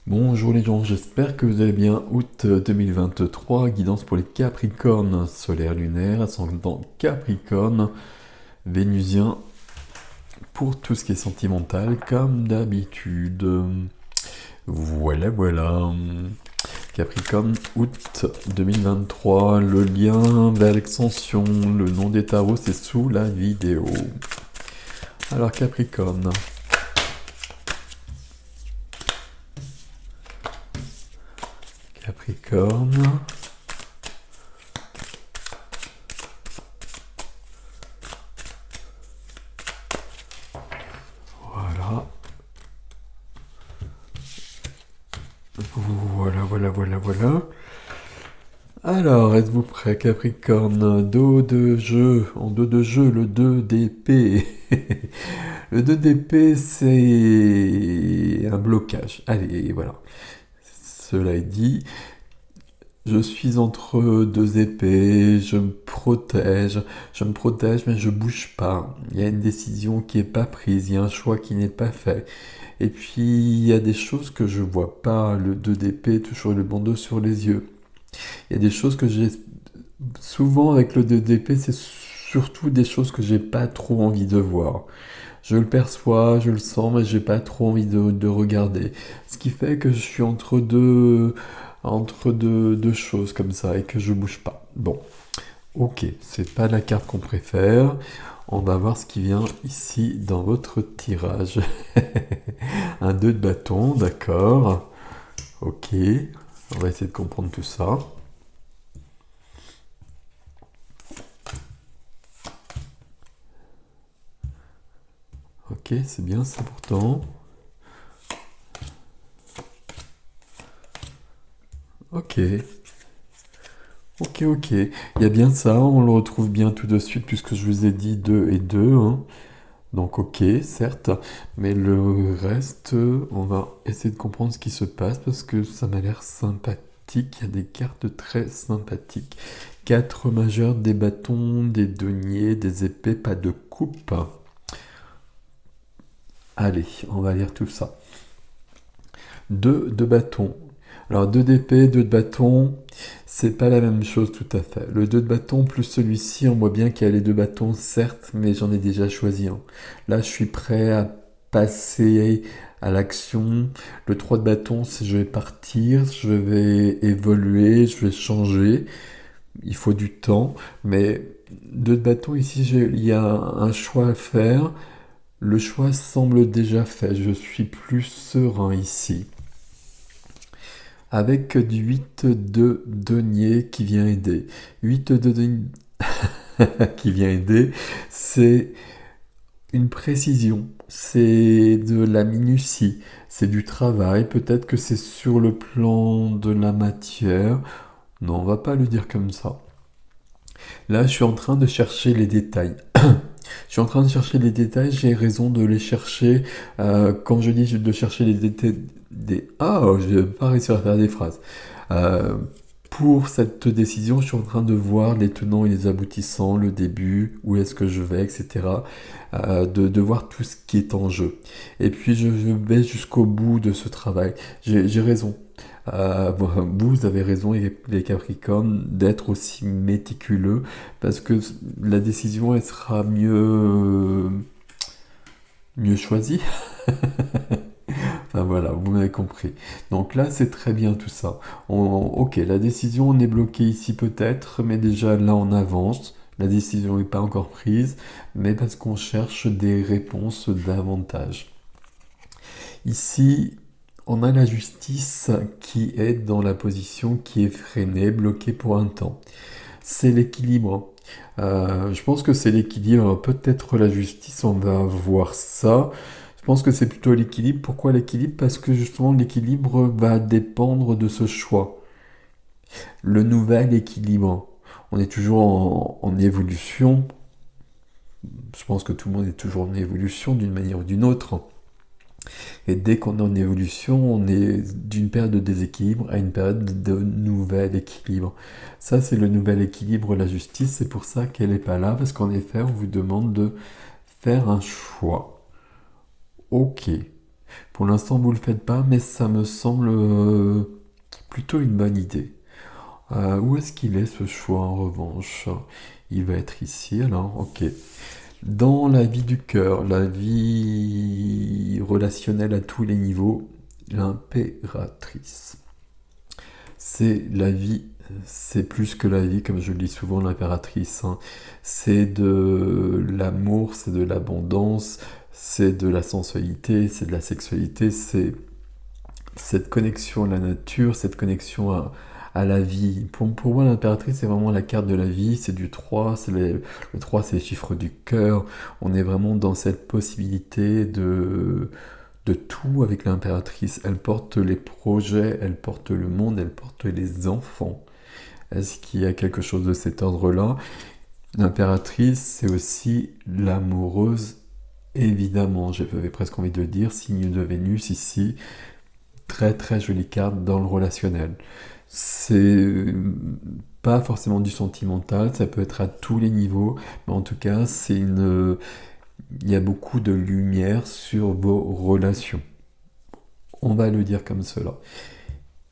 Bonjour les gens, j'espère que vous allez bien. Août 2023, guidance pour les Capricornes, solaire lunaire, ascendant Capricorne, Vénusien, pour tout ce qui est sentimental, comme d'habitude. Voilà. Capricorne, août 2023, le lien vers l'extension, le nom des tarots, c'est sous la vidéo. Alors Capricorne. Capricorne. Voilà. Voilà. Alors, êtes-vous prêt, Capricorne? Dos de jeu, en dos de jeu, le 2 d'épée. Le 2 d'épée, c'est un blocage. Allez, voilà. Cela est dit, je suis entre deux épées, je me protège, mais je bouge pas. Il y a une décision qui n'est pas prise, il y a un choix qui n'est pas fait. Et puis, il y a des choses que je vois pas. Le 2 d'épée, toujours le bandeau sur les yeux. Il y a des choses que j'ai souvent avec le 2 d'épée, c'est surtout des choses que j'ai pas trop envie de voir. Je le perçois, je le sens, mais j'ai pas trop envie de regarder. Ce qui fait que je suis entre deux choses comme ça et que je bouge pas. Bon, ok, c'est pas la carte qu'on préfère. On va voir ce qui vient ici dans votre tirage. Un 2 de bâton, d'accord. Ok, on va essayer de comprendre tout ça. Ok, c'est bien ça pourtant. Ok, ok. Il y a bien ça, on le retrouve bien tout de suite puisque je vous ai dit 2 et 2, hein. Donc ok, certes, mais le reste, on va essayer de comprendre ce qui se passe parce que ça m'a l'air sympathique. Il y a des cartes très sympathiques. 4 majeurs, des bâtons, des deniers, des épées, pas de coupe. Allez, on va lire tout ça. 2 de bâton. Alors 2 d'épée, 2 de bâton, c'est pas la même chose tout à fait. Le 2 de bâton plus celui-ci, on voit bien qu'il y a les deux bâtons, certes, mais j'en ai déjà choisi un. Là, je suis prêt à passer à l'action. Le 3 de bâton, c'est je vais partir, je vais évoluer, je vais changer. Il faut du temps, mais 2 de bâton, ici, il y a un choix à faire. Le choix semble déjà fait, je suis plus serein ici. Avec du 8 de denier qui vient aider. 8 de denier qui vient aider, c'est une précision, c'est de la minutie, c'est du travail, peut-être que c'est sur le plan de la matière. Non, on va pas le dire comme ça. Là, je suis en train de chercher les détails. Je suis en train de chercher les détails, j'ai raison de les chercher. Quand je dis de chercher les détails... Ah, je vais pas réussir à faire des phrases. Euh, pour cette décision, je suis en train de voir les tenants et les aboutissants, le début, où est-ce que je vais, etc. De voir tout ce qui est en jeu. Et puis je vais jusqu'au bout de ce travail. J'ai raison. Vous avez raison, les Capricornes, d'être aussi méticuleux, parce que la décision, elle sera mieux choisie. Enfin voilà, vous m'avez compris. Donc là, c'est très bien tout ça. Ok, la décision, on est bloqué ici peut-être, mais déjà là, on avance. La décision n'est pas encore prise, mais parce qu'on cherche des réponses davantage. Ici, on a la justice qui est dans la position qui est freinée, bloquée pour un temps. C'est l'équilibre. Je pense que c'est l'équilibre. Peut-être la justice, on va voir ça. Je pense que c'est plutôt l'équilibre. Pourquoi l'équilibre? Parce que justement, l'équilibre va dépendre de ce choix. Le nouvel équilibre. On est toujours en évolution. Je pense que tout le monde est toujours en évolution d'une manière ou d'une autre. Et dès qu'on est en évolution, on est d'une période de déséquilibre à une période de nouvel équilibre. Ça, c'est le nouvel équilibre, la justice. C'est pour ça qu'elle n'est pas là, parce qu'en effet, on vous demande de faire un choix. Ok. Pour l'instant, vous le faites pas, mais ça me semble plutôt une bonne idée. Où est-ce qu'il est ce choix en revanche? Il va être ici alors, ok. Dans la vie du cœur, la vie relationnelle à tous les niveaux, l'impératrice. C'est la vie, c'est plus que la vie, comme je le dis souvent, l'impératrice, hein. C'est de l'amour, c'est de l'abondance, c'est de la sensualité, c'est de la sexualité, c'est cette connexion à la nature, cette connexion à la vie. Pour moi, l'impératrice, c'est vraiment la carte de la vie, c'est du 3, le 3, c'est le chiffre du cœur. On est vraiment dans cette possibilité de tout avec l'impératrice. Elle porte les projets, elle porte le monde, elle porte les enfants. Est-ce qu'il y a quelque chose de cet ordre-là? L'impératrice, c'est aussi l'amoureuse, évidemment. J'avais presque envie de dire, signe de Vénus ici. Très très jolie carte dans le relationnel. C'est pas forcément du sentimental, ça peut être à tous les niveaux, mais en tout cas, il y a beaucoup de lumière sur vos relations. On va le dire comme cela.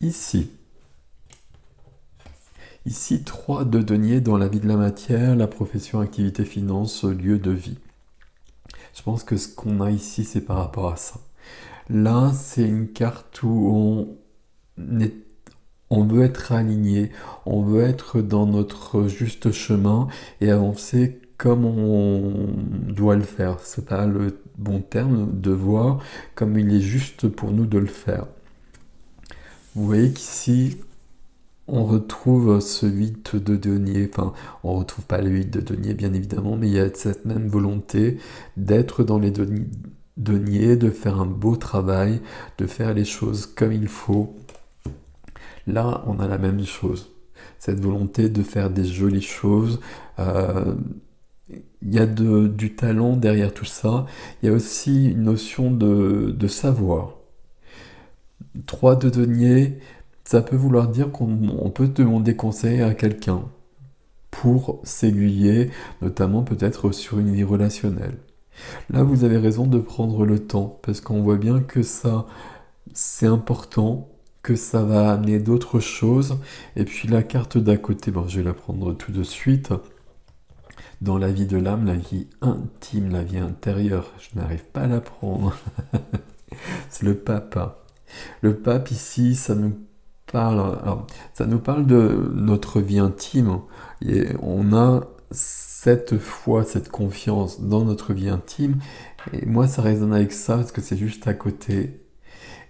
Ici, 3 de denier dans la vie de la matière, la profession, activité, finance, lieu de vie. Je pense que ce qu'on a ici, c'est par rapport à ça. Là, c'est une carte où on veut être aligné, on veut être dans notre juste chemin et avancer comme on doit le faire. C'est pas le bon terme, devoir, comme il est juste pour nous de le faire. Vous voyez qu'ici, on retrouve ce 8 de denier, enfin, on retrouve pas le 8 de denier bien évidemment, mais il y a cette même volonté d'être dans les deniers, de faire un beau travail, de faire les choses comme il faut. Là, on a la même chose. Cette volonté de faire des jolies choses. Il y a du talent derrière tout ça. Il y a aussi une notion de savoir. 3 de denier, ça peut vouloir dire qu'on peut demander conseil à quelqu'un pour s'aiguiller, notamment peut-être sur une vie relationnelle. Là, vous avez raison de prendre le temps, parce qu'on voit bien que ça, c'est important, que ça va amener d'autres choses. Et puis la carte d'à côté, bon, je vais la prendre tout de suite. Dans la vie de l'âme, la vie intime, la vie intérieure, je n'arrive pas à la prendre. C'est le pape. Le pape ici, ça nous parle de notre vie intime. Et on a cette foi, cette confiance dans notre vie intime. Et moi, ça résonne avec ça parce que c'est juste à côté.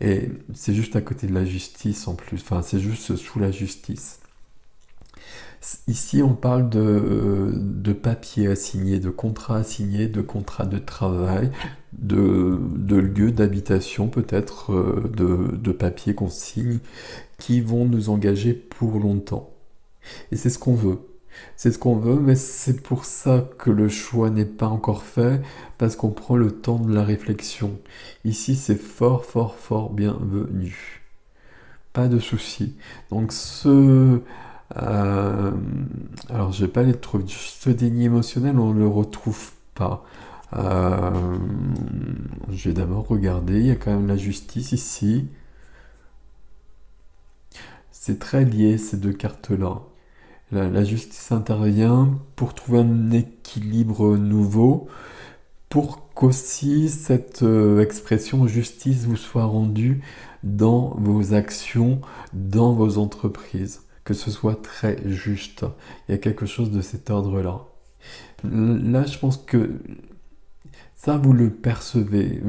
Et c'est juste à côté de la justice en plus. Enfin, c'est juste sous la justice. Ici, on parle de papiers à signer, de contrats à signer, de contrats de travail, de lieux d'habitation peut-être, de papiers qu'on signe, qui vont nous engager pour longtemps. Et c'est ce qu'on veut. C'est ce qu'on veut, mais c'est pour ça que le choix n'est pas encore fait, parce qu'on prend le temps de la réflexion. Ici, c'est fort, fort, fort bienvenu. Pas de souci. Donc alors, je vais pas aller trop vite. Ce déni émotionnel, on ne le retrouve pas. Je vais d'abord regarder. Il y a quand même la justice ici. C'est très lié, ces deux cartes-là. La justice intervient pour trouver un équilibre nouveau, pour qu'aussi cette expression justice vous soit rendue dans vos actions, dans vos entreprises, que ce soit très juste. Il y a quelque chose de cet ordre-là. Là, je pense que ça, vous le percevez,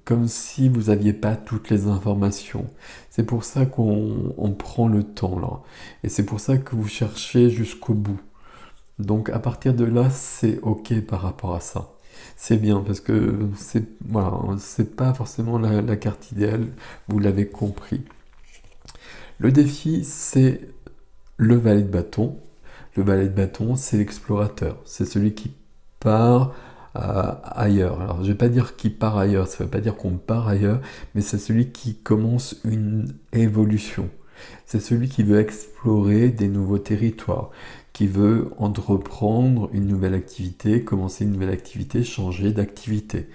comme si vous n'aviez pas toutes les informations. C'est pour ça qu'on prend le temps, là. Et c'est pour ça que vous cherchez jusqu'au bout. Donc, à partir de là, c'est OK par rapport à ça. C'est bien, parce que voilà, c'est pas forcément la carte idéale, vous l'avez compris. Le défi, c'est le valet de bâton. Le valet de bâton, c'est l'explorateur. C'est celui qui part ailleurs. Alors, je vais pas dire qui part ailleurs, ça veut pas dire qu'on part ailleurs, mais c'est celui qui commence une évolution. C'est celui qui veut explorer des nouveaux territoires, qui veut entreprendre une nouvelle activité, commencer une nouvelle activité, changer d'activité,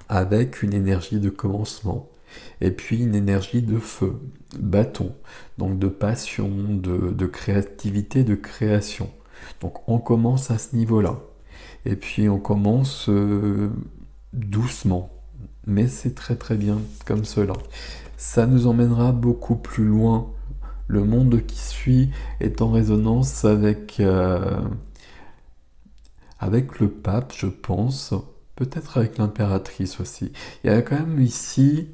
avec une énergie de commencement. Et puis une énergie de feu, bâton, donc de passion, de créativité, de création. Donc on commence à ce niveau-là. Et puis on commence doucement, mais c'est très très bien comme cela. Ça nous emmènera beaucoup plus loin. Le monde qui suit est en résonance avec le pape, je pense, peut-être avec l'impératrice aussi. Il y a quand même ici,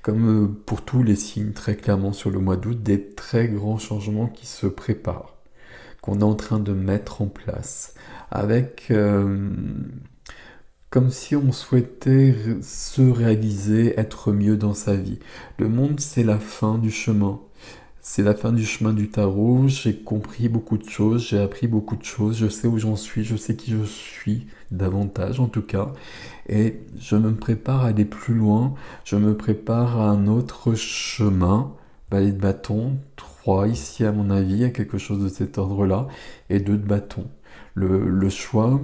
comme pour tous les signes très clairement sur le mois d'août, des très grands changements qui se préparent, qu'on est en train de mettre en place, avec comme si on souhaitait se réaliser, être mieux dans sa vie. Le monde, c'est la fin du chemin. C'est la fin du chemin du tarot. J'ai compris beaucoup de choses, j'ai appris beaucoup de choses, je sais où j'en suis, je sais qui je suis, davantage en tout cas. Et je me prépare à aller plus loin, je me prépare à un autre chemin. Balai de bâton, 3 ici à mon avis, il y a quelque chose de cet ordre-là, et 2 de bâton. Le choix,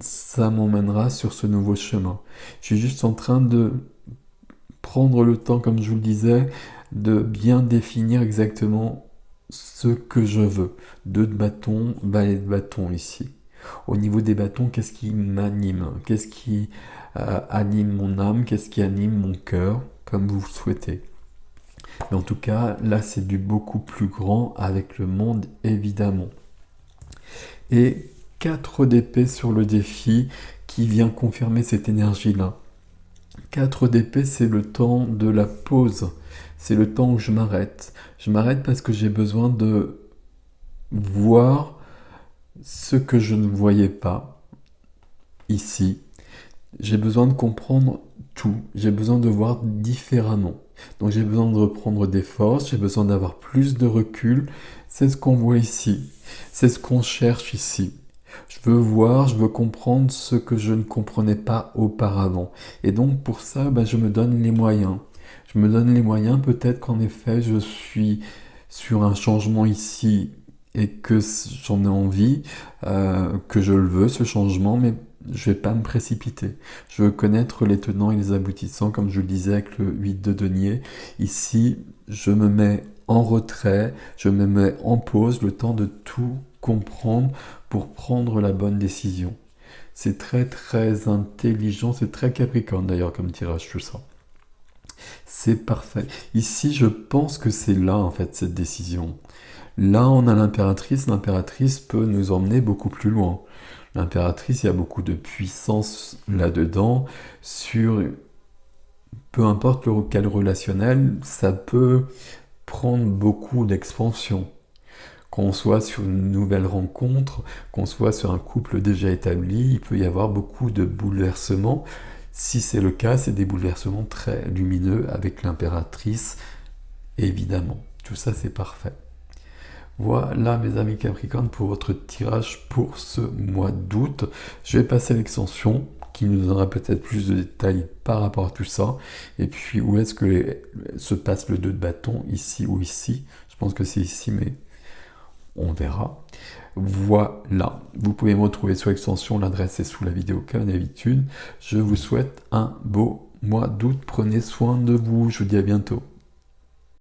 ça m'emmènera sur ce nouveau chemin. Je suis juste en train de prendre le temps, comme je vous le disais, de bien définir exactement ce que je veux. 2 de bâton, balai de bâton ici. Au niveau des bâtons, qu'est-ce qui m'anime? Qu'est-ce qui anime mon âme? Qu'est-ce qui anime mon cœur? Comme vous le souhaitez. Mais en tout cas, là, c'est du beaucoup plus grand avec le monde, évidemment. Et 4 d'épée sur le défi qui vient confirmer cette énergie-là. 4 d'épée, c'est le temps de la pause. C'est le temps où je m'arrête. Je m'arrête parce que j'ai besoin de voir ce que je ne voyais pas ici. J'ai besoin de comprendre tout. J'ai besoin de voir différemment. Donc j'ai besoin de reprendre des forces. J'ai besoin d'avoir plus de recul. C'est ce qu'on voit ici. C'est ce qu'on cherche ici. Je veux voir, je veux comprendre ce que je ne comprenais pas auparavant. Et donc pour ça, je me donne les moyens. Je me donne les moyens, peut-être qu'en effet, je suis sur un changement ici et que j'en ai envie, que je le veux, ce changement, mais je ne vais pas me précipiter. Je veux connaître les tenants et les aboutissants, comme je le disais avec le 8 de denier. Ici, je me mets en retrait, je me mets en pause, le temps de tout comprendre pour prendre la bonne décision. C'est très très intelligent, c'est très capricorne d'ailleurs comme tirage tout ça. C'est parfait. Ici, je pense que c'est là en fait cette décision. Là, on a l'impératrice. L'impératrice peut nous emmener beaucoup plus loin. L'impératrice, il y a beaucoup de puissance là-dedans sur peu importe quel relationnel, ça peut prendre beaucoup d'expansion. Qu'on soit sur une nouvelle rencontre, qu'on soit sur un couple déjà établi, il peut y avoir beaucoup de bouleversements. Si c'est le cas, c'est des bouleversements très lumineux avec l'impératrice, évidemment. Tout ça, c'est parfait. Voilà, mes amis Capricorne, pour votre tirage pour ce mois d'août. Je vais passer à l'extension qui nous donnera peut-être plus de détails par rapport à tout ça. Et puis, où est-ce que se passe le 2 de bâton, ici ou ici? Je pense que c'est ici, mais on verra. Voilà, vous pouvez me retrouver sur l'extension, l'adresse est sous la vidéo comme d'habitude. Je vous souhaite un beau mois d'août, prenez soin de vous, je vous dis à bientôt.